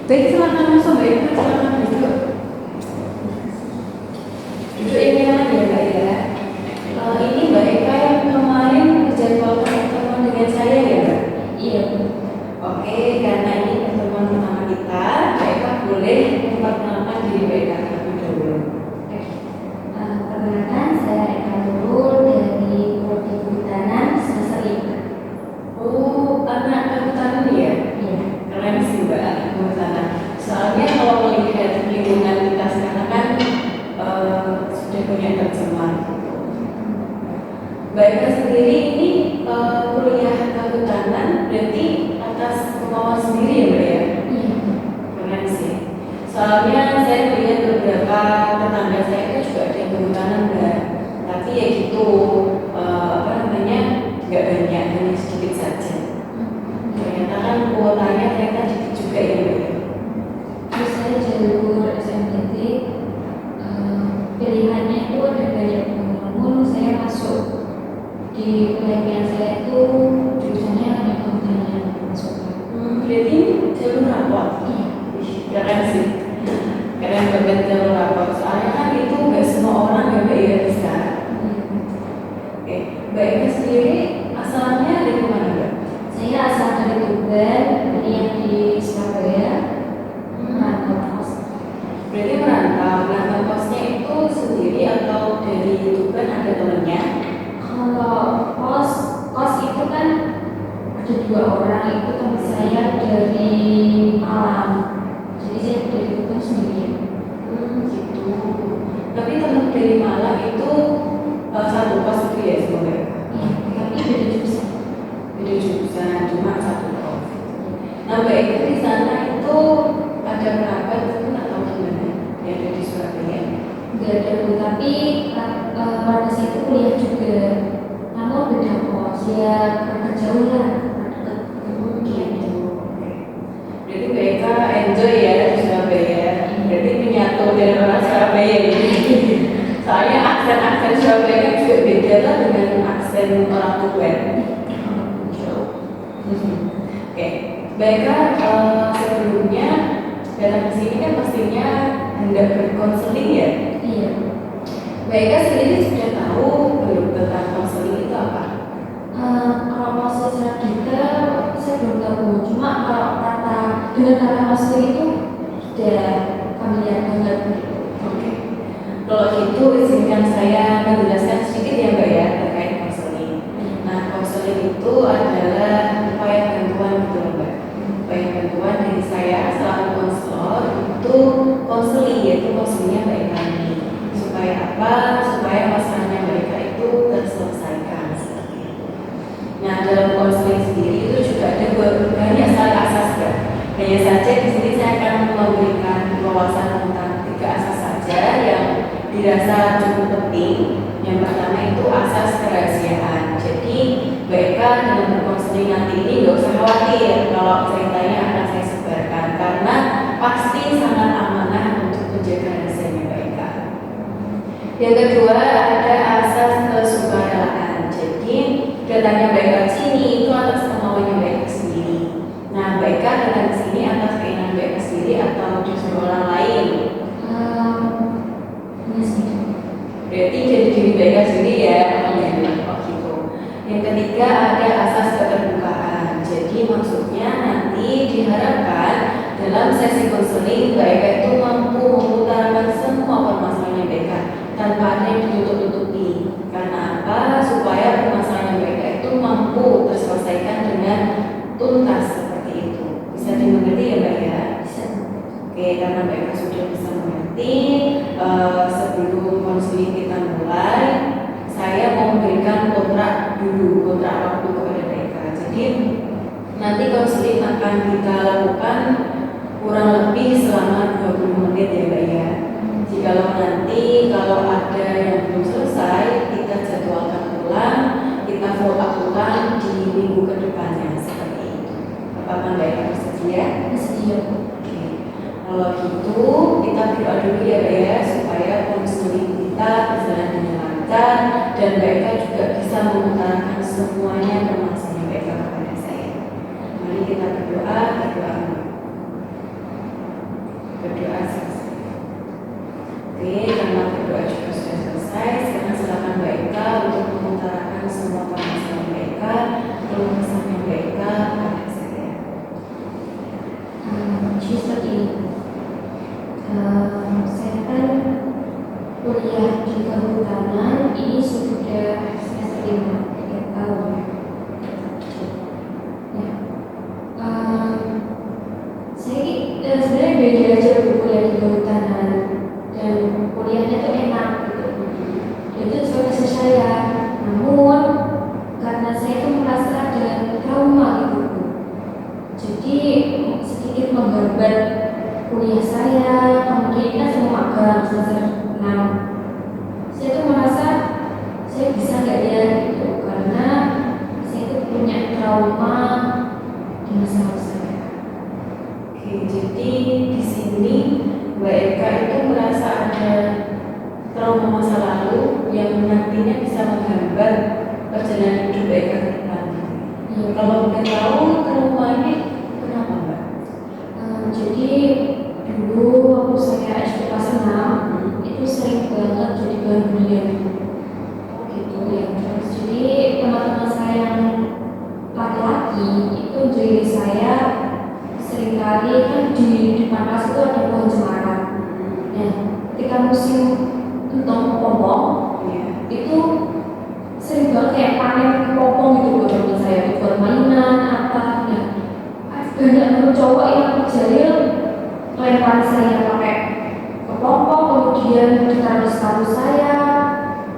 Baik, silakan langsung Mbak Eka, silakan duduk. Duduk yang nyaman ya Mbak ya. Ini Mbak Eka yang kemarin dijadwalkan pertemuan dengan saya ya Mbak? Iya. Oke, karena ini pertemuan pertama kita, Mbak Eka boleh memperkenalkan diri Mbak Eka terlebih dahulu. Perkenalkan, saya Eka Nurul dari Prodi Kehutanan semester 5. Oh, anak kehutanan ya? Iya. Keren sih Mbak, anak kehutanan. Soalnya kalau melihat lingkungan kita sekarang kan sudah banyak tercemar gitu. Mbak Eka sendiri ini kuliah kehutanan berarti atas kemauan sendiri ya Mbak ya? Iya. Keren sih. Soalnya saya melihat beberapa tetangga saya itu juga ada yang kehutanan Mbak. Tapi ya gitu, nggak banyak, hanya sedikit saja. Ternyata kan kuotanya ternyata dikit juga ya Mbak ya? Terus saya jalur SMPT, pilihannya itu ada banyak, namun saya masuk di kuliah saya itu jurusannya hanya kehutanan masuk. Berarti jalur rapor? Iya. Keren sih. Keren banget jalur rapor. Soalnya kan itu nggak semua orang ya Mbak ya bisa. Oke, Mbak Eka sendiri asalnya dari mana Mbak? Saya asal dari Tuban, kuliah di Surabaya, merantau kos. Berarti merantau kosnya itu sendiri atau dari Tuban ada temennya? Kalau kos itu kan ada 2 orang, itu teman saya dari Malang, jadi saya dari Tuban sendirian. Gitu. Tapi teman dari Malang itu satu kos itu ya sebenarnya? Iya, tapi beda jurusan. Beda jurusan, cuma satu kos. Nah Mbak Eka di sana itu ada kerabat mungkin atau gimana yang ada di Surabaya? Nggak ada Bu, tapi pada saya itu kuliah juga, namun beda kos, ya agak jauh lah, dekat. Gitu. Jadi Mbak Eka enjoy ya di Surabaya. Berarti menyatu dengan orang Surabaya ini. Soalnya aksen Surabaya kan juga beda lah dengan aksen orang Tuban. Oke, Mbak Eka sebelumnya datang ke sini kan pastinya hendak berkonseling ya? Iya. Mbak Eka sendiri sudah tahu belum tentang konseling itu apa? Kalau mau secara detail saya belum tahu, cuma kalau dengan kata konseling itu sudah familiar banget. Oke. Kalau gitu izinkan saya menjelaskan sedikit ya Mbak ya terkait konseling. Nah, konseling itu adalah upaya bantuan gitu loh Mbak. Upaya bantuan dari saya selaku konselor itu konseling, yaitu konselingnya Mbak Eka ini. Supaya apa? Supaya masalahnya Mbak Eka itu terselesaikan seperti itu. Nah, dalam konseling sendiri itu juga ada banyak sekali asas Mbak. Hanya saja di sini saya akan memberikan wawasan tentang 3 asas saja yang dirasa cukup penting. Yang pertama itu asas kerahasiaan. Jadi Mbak Eka dalam berkonseling nanti ini nggak usah khawatir kalau ceritanya akan saya sebarkan, karena pasti sangat amanah untuk menjaga rahasianya Mbak Eka. Yang kedua ada asas kesukarelaan. Jadi datangnya Mbak Eka sini itu atas kemauannya Mbak Eka sendiri. Nah, Mbak Eka datang ke sini atas keinginan Mbak Eka sendiri atau disuruh orang lain? Berarti jadi diri Mbak Eka sendiri ya? Oh gitu. Yang ketiga ada asas keterbukaan. Jadi maksudnya nanti diharapkan dalam sesi konseling Mbak Eka itu mampu mengutarakan semua permasalahan Mbak Eka tanpa ada yang ditutup-tutupi. Karena apa? Supaya permasalahan Mbak Eka itu mampu terselesaikan dengan tuntas seperti itu. Bisa dimengerti ya Mbak ya? Bisa. Oke, karena Mbak Eka sudah bisa mengerti, sebelum konseling kita mulai, saya mau memberikan kontrak waktu kepada Mbak Eka. Jadi nanti konseling akan kita lakukan kurang lebih selama 20 menit ya Mbak ya. Jikalau nanti kalau ada yang belum selesai, kita jadwalkan ulang, kita follow up ulang di minggu kedepannya seperti itu. Apakah Mbak Eka bersedia? Bersedia. Oke. Kalau gitu kita berdoa dulu ya Mbak ya, supaya konseling kita berjalan dengan lancar dan Mbak Eka juga bisa mengutarakan semuanya permasalahan Mbak Eka kepada saya. Mari kita berdoa. berdoa selesai. Oke, karena berdoa juga sudah selesai, sekarang silakan Mbak Eka untuk mengutarakan semua permasalahan Mbak Eka, keluh kesahnya Mbak Eka pada saya. Jadi seperti ini. Saya kan kuliah di kehutanan ini sudah semester 5, 3 tahun. Ya. Saya sebenarnya beda aja kuliah di kehutanan dan kuliahnya tuh enak gitu. Itu sesuai passion saya. Namun karena saya tuh merasa ada trauma gitu. Jadi sedikit menggambar kuliah saya, kemudian kita semua magang semester 6. Saya tuh merasa saya bisa nggak ya gitu, karena saya tuh punya trauma di masa lalu saya. Oke, jadi di sini Mbak Eka itu merasa ada trauma masa lalu yang nantinya bisa menggambar perjalanan hidup Mbak Eka ke depan. Iya. Kalau boleh tahu trauma ini kenapa Mbak? Jadi dulu waktu saya SD kelas 6 itu sering banget jadi bahan bulian. Oh gitu. Ya, terus jadi teman-teman saya yang laki-laki itu jadi saya seringkali kan di depan kelas itu ada pohon cemara. Nah, ketika musim entong pompong Iya. itu sering banget kayak panen pompong gitu buat teman saya buat mainan apa. Nah, banyak teman cowok yang jahil lempar saya pakai kepompong, kemudian ditaruh sepatu saya,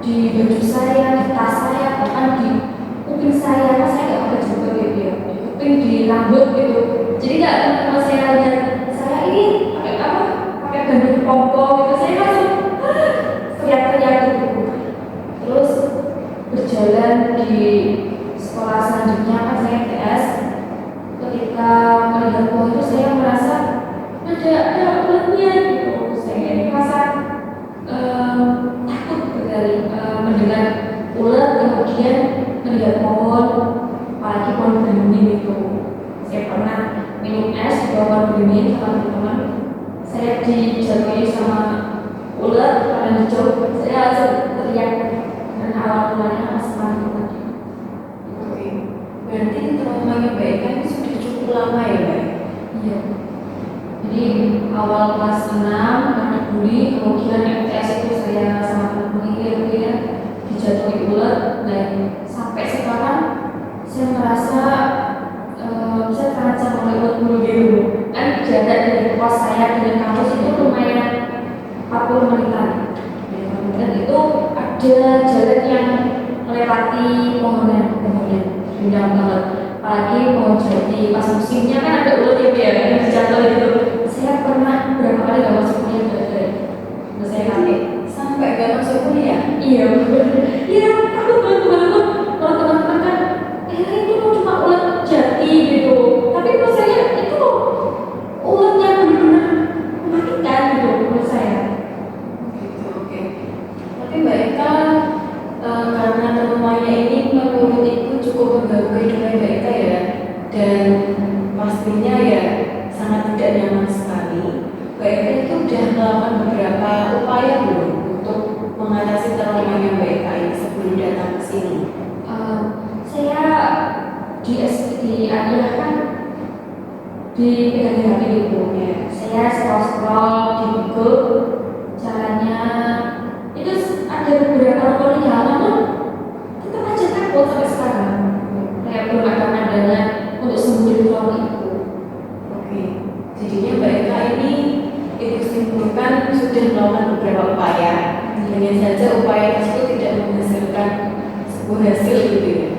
di baju saya, di tas saya, bahkan di kuping saya. Kan saya nggak pakai jilbab gitu ya, di kuping, di rambut gitu. Jadi nggak teman saya lihat saya ini pakai apa, pakai baju kepompong gitu, saya langsung teriak-teriak gitu. Terus berjalan di sekolah selanjutnya kan saya TS. Ketika melihat pohon itu saya merasa ada ulatnya gitu. Saya merasa takut sekali mendengar ulat, kemudian melihat pohon, apalagi pohon beringin itu. Saya pernah minum es di bawah pohon beringin sama teman-teman. Saya dijatuhi sama ulat warna hijau. Saya langsung teriak karena awal mulanya asma itu tadi. Oke. Berarti traumanya Mbak Eka ini sudah cukup lama ya Mbak? Iya. Jadi awal kelas 6 karena bully, kemudian MTS itu saya sama teman-teman ini dijatuhi ulat, dan sampai sekarang saya merasa saya terancam oleh ulat bulu biru. Kan jarak dari kos saya dengan kampus itu lumayan 40 menitan. Dan itu ada jalan yang melewati pohon-pohonnya, indah banget. Apalagi pohon jati pas musimnya kan ada ulat ya yang jatuh gitu. Saya pernah berapa kali gak masuk kuliah gara-gara saya kaget. Sampai gak masuk kuliah? Iya, iya, takut banget teman-teman. Kalau teman-teman kan, itu cuma ulat jati gitu. Tapi menurut saya itu ulat yang benar-benar mematikan gitu menurut saya. Gitu, oke. Tapi Mbak Eka karena traumanya ini menurut Ibu cukup mengganggu hidupnya Mbak Eka ya, dan pastinya ya sangat tidak nyaman sekali. Mbak Eka itu sudah melakukan beberapa upaya belum untuk mengatasi traumanya Mbak Eka ini sebelum datang ke sini? Saya di Aliyah kan di pegang HP itu ya. Saya scroll di Google caranya itu ada beberapa tutorial, namun tetap aja takut sampai sekarang. Kayak belum ada pandangan untuk sembuh dari trauma itu. Oke, jadinya Mbak Eka ini Ibu simpulkan sudah melakukan beberapa upaya, hanya saja upaya tersebut tidak menghasilkan sebuah hasil gitu ya.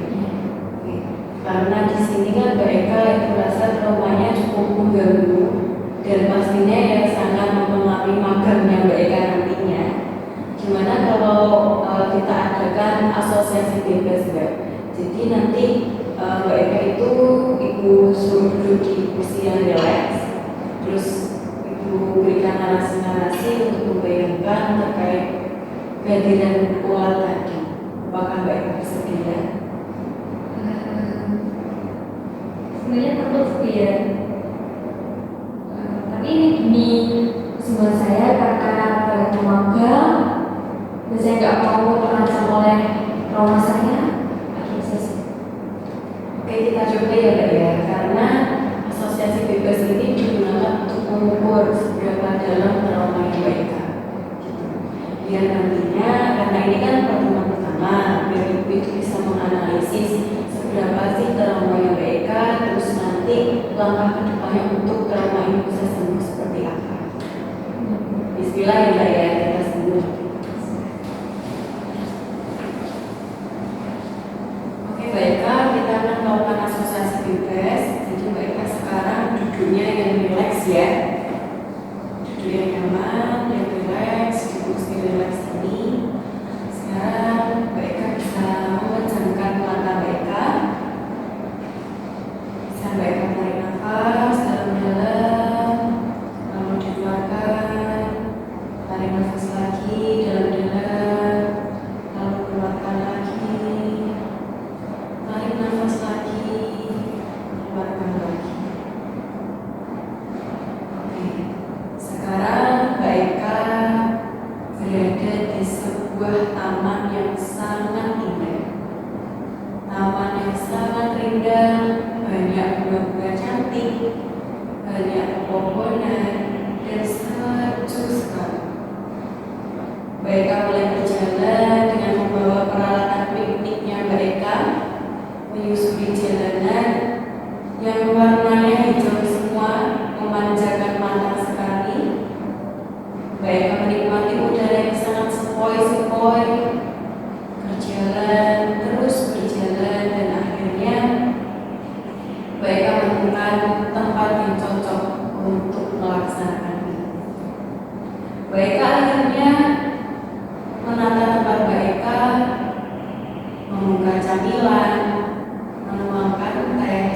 Oke. Karena di sini kan Mbak Eka itu merasa traumanya cukup mengganggu dan pastinya ya sangat mempengaruhi magangnya Mbak Eka nantinya. Gimana kalau kita adakan asosiasi bebas Mbak? Jadi nanti Mbak Eka itu Ibu suruh duduk di kursi yang relax, terus Ibu berikan narasi-narasi untuk membayangkan terkait kehadiran ulat tadi. Apakah Mbak Eka bersedia? Sebenarnya takut sih ya. Tapi ini demi dalam trauma yang baik. Biar nantinya, karena ini kan pertemuan pertama, biar ibu itu bisa menganalisis seberapa sih trauma yang baik, terus nanti langkah kedepannya untuk trauma ini bisa sembuh seperti apa. Bismillah ya, kita sembuh. Oke baik, kita akan melakukan asosiasi bebas. Jadi baik sekarang duduknya yang rileks ya. Duduk yang nyaman, yang rileks, duduk rileks ini. Sekarang baik bisa memejamkan mata baik. Bisa baik tarik nafas dalam-dalam, lalu dikeluarkan. Tarik nafas lagi dalam-dalam, lalu keluarkan lagi. Tarik nafas lagi, keluarkan lagi. Oke, sekarang baik berada di sebuah taman yang sangat indah. Taman yang sangat indah, banyak bunga-bunga cantik, banyak pepohonan, dan sejuk sekali. Baik mulai berjalan dengan membawa peralatan pikniknya Mbak menyusuri jalanan yang warnanya hijau semua, memanjakan mata sekali. Baik menikmati udara yang sangat sepoi-sepoi, berjalan, terus berjalan, dan akhirnya baik menemukan tempat yang cocok untuk melaksanakan ini. Baik akhirnya menata tempat baik, membuka camilan, menuangkan teh,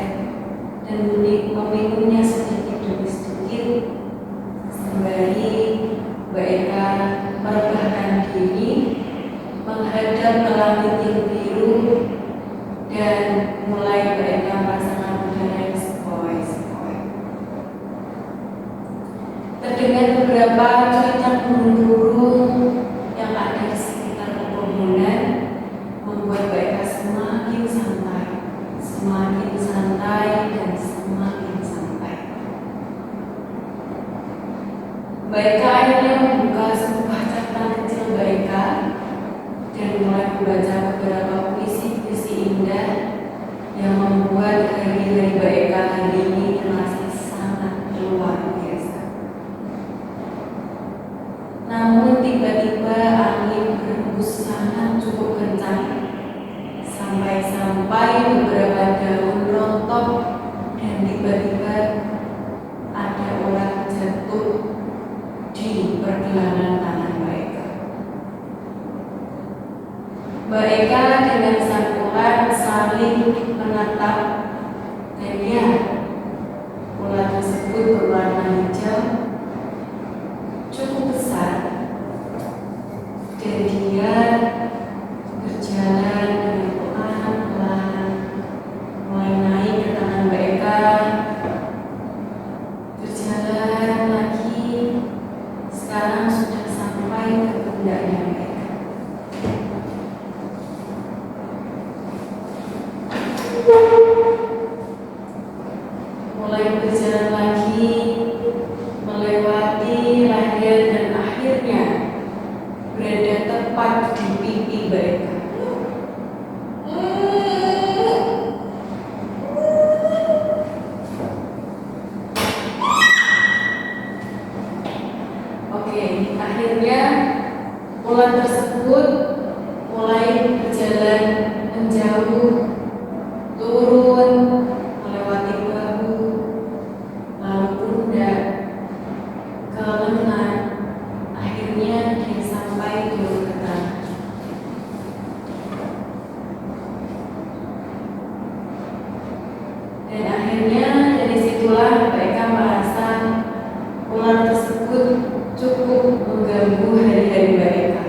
dan meminumnya sedikit demi sedikit sembari Mbak Eka merebahkan diri menghadap ke langit yang biru dan mulai Mbak Eka merasakan udara yang sepoi-sepoi. Terdengar beberapa cuitan burung-burung yang ada di sekitar pepohonan membuat Mbak Eka semakin santai, dan semakin santai. Mbak Eka akhirnya membuka sebuah catatan kecil Mbak Eka dan mulai membaca beberapa puisi-puisi indah yang membuat hari-hari Mbak Eka hari ini terasa sangat luar biasa. Namun tiba-tiba angin berhembus sangat cukup kencang sampai beberapa daun rontok dan tiba-tiba ada orang jatuh di pergelangan tangan Mbak Eka. Mbak Eka dengan sangkulan saling menatap dan ya, ular tersebut berwarna hijau cukup besar dan dia berjalan dengan pelan-pelan mulai naik ke tangan Mbak Eka, berjalan lagi, sekarang sudah sampai ke pundaknya Mbak Eka. Mulai berjalan lagi, melewati leher dan akhirnya berada tepat di pipi Mbak Eka. Oke, akhirnya ular tersebut mulai berjalan menjauh, turun, melewati bahu, lalu pundak, ke lengan, akhirnya dia sampai di ujung tangan. Dan akhirnya dari situlah mereka merasa ular tersebut cukup mengganggu hari-hari Mbak Eka.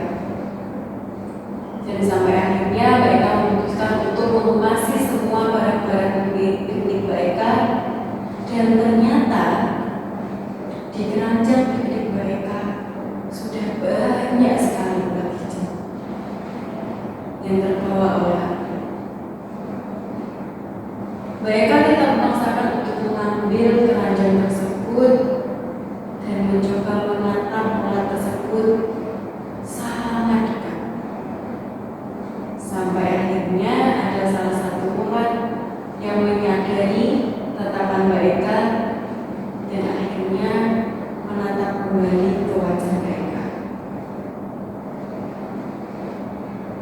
Dan sampai akhirnya Mbak Eka memutuskan untuk mengemasi semua barang-barang piknik Mbak Eka. Dan ternyata di keranjang piknik Mbak Eka sudah banyak sekali ulat hijau yang terbawa oleh Mbak Eka tetap memaksakan untuk mengambil keranjang tersebut dan mencoba akhirnya menatap kembali ke wajah mereka.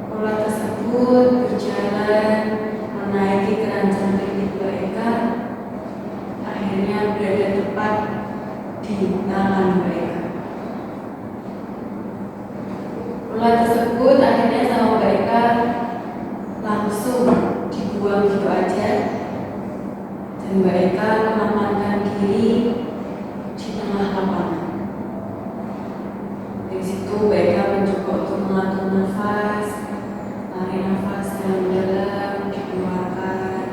Pola tersebut berjalan menaiki keranjang klinik mereka, akhirnya berada tepat di tangan mereka. Pola tersebut akhirnya sama mereka langsung dibuang gitu aja, dan mereka mengamankan diri di tengah lapangan. Dari situ mereka mencoba untuk mengatur nafas, tarik nafas dalam-dalam, dikeluarkan,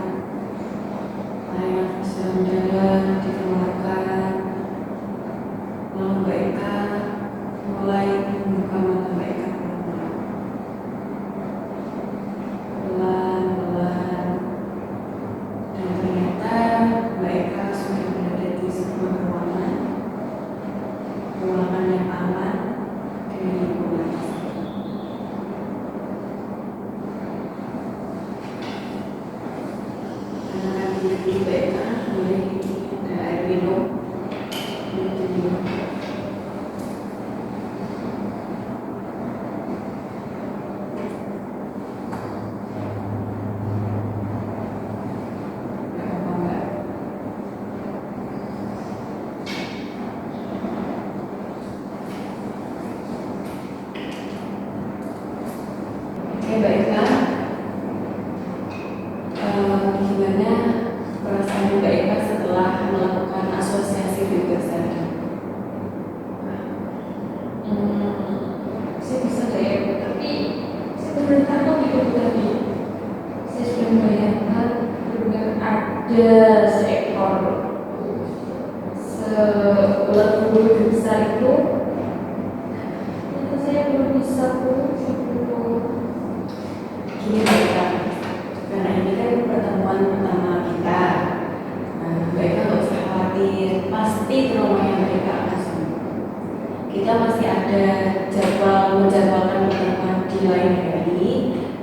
tarik nafas dalam-dalam, dikeluarkan. Lalu mereka mulai membuka mata mereka pelan-pelan, dan ternyata mereka sudah berada di sebuah ruangan yang aman dari lingkungan. Anak diri mereka mulai ada air minum, minum. Baiklah, gimana perasaan Baiklah setelah melakukan asosiasi bebas tadi? Saya bisa kayak, tapi saya benar takut gitu tadi. Saya sudah membayangkan benar ada seekor seulat bulu besar itu. Ternyata saya belum bisa pun Gini Baiklah, karena ini kan pertemuan pertama kita. Baiklah nggak usah khawatir, pasti traumanya mereka akan sembuh. Kita masih ada menjadwalkan pertemuan di lain hari.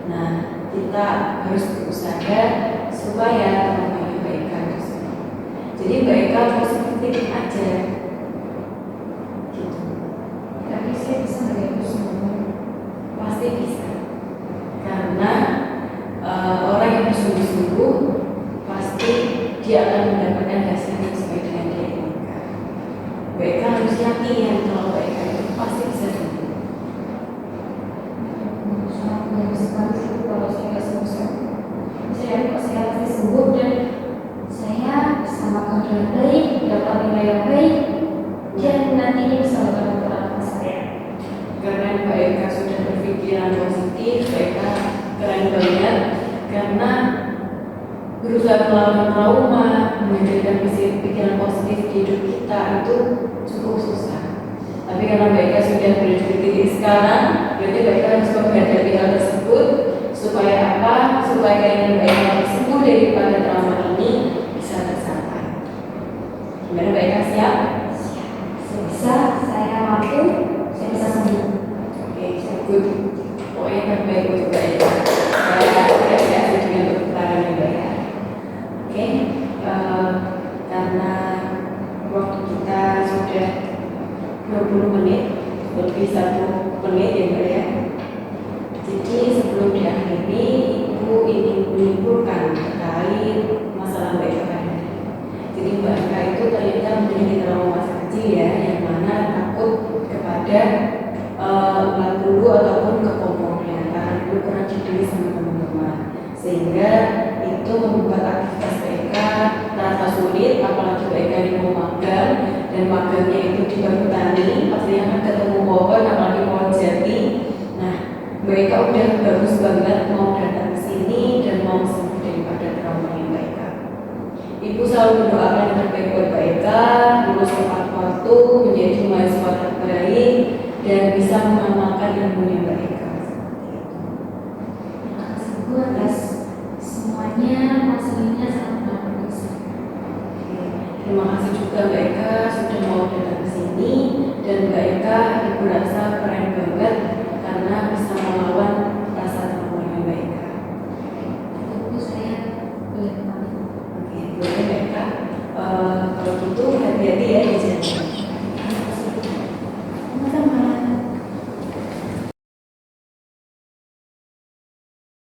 Nah, kita harus berusaha supaya traumanya Baiklah itu sembuh. Jadi Baiklah positif aja, gitu. tapi saya bisa nggak itu semua? Pasti bisa. Karena orang yang bersungguh-sungguh pasti dia akan mendapatkan hasil yang sesuai dengan dia inginkan. Baiklah harus yakin kalau Baiklah itu pasti bisa sembuh. Sangat bagus sekali sih kalau saya nggak sembuh. Saya yakin kok saya pasti sembuh, dan saya bisa makan dengan baik, dapat nilai yang baik, dan nantinya bisa melakukan apa saya. Karena Baiklah sudah berpikiran positif, Baiklah keren banget. Karena berusaha melawan trauma, menghadirkan pikiran positif di hidup kita itu cukup susah. Tapi karena Baiklah sudah berada di titik sekarang, berarti Baiklah harus menghadapi hal tersebut. Supaya apa? Supaya keinginan Baiklah sembuh daripada trauma ini bisa tercapai. Gimana Baiklah, siap? Saya bisa, saya mampu, saya bisa sembuh. Oke, good. Pokoknya terbaik untuk Baiklah. Saya tidak setuju dengan keterangan yang Baiklah. Oke, karena waktu kita sudah 20 menit, lebih 1 menit ya Mbak ya. Jadi sebelum diakhiri, Ibu ingin menyimpulkan terkait masalah Baiklah tadi. Jadi Mbak Eka itu ternyata memiliki trauma masa kecil ya, yang mana takut kepada ulat bulu ataupun kepompongnya, karena dulu pernah dibeli sama teman-teman, sehingga itu membuat aktivitas Baiklah terasa sulit, apalagi Baiklah ini mau magang, dan magangnya itu di perhutani, pastinya akan ketemu pohon, apalagi pohon jati. Nah, Baiklah udah bagus banget mau datang ke sini dan mau sembuh daripada trauma yang Baiklah. Ibu selalu mendoakan yang terbaik buat Baiklah, lulus tepat waktu, menjadi mahasiswa terbaik, dan bisa mengamalkan ilmunya Baiklah. Terima kasih Bu atas semuanya, hasilnya sangat bagus. Terima kasih juga Baiklah sudah mau datang ke sini, dan Baiklah Ibu rasa keren banget karena bisa melawan rasa traumanya Baiklah. Ibu saya boleh pamit. Oke, boleh Baiklah. Kalau gitu hati-hati ya di jalan. action.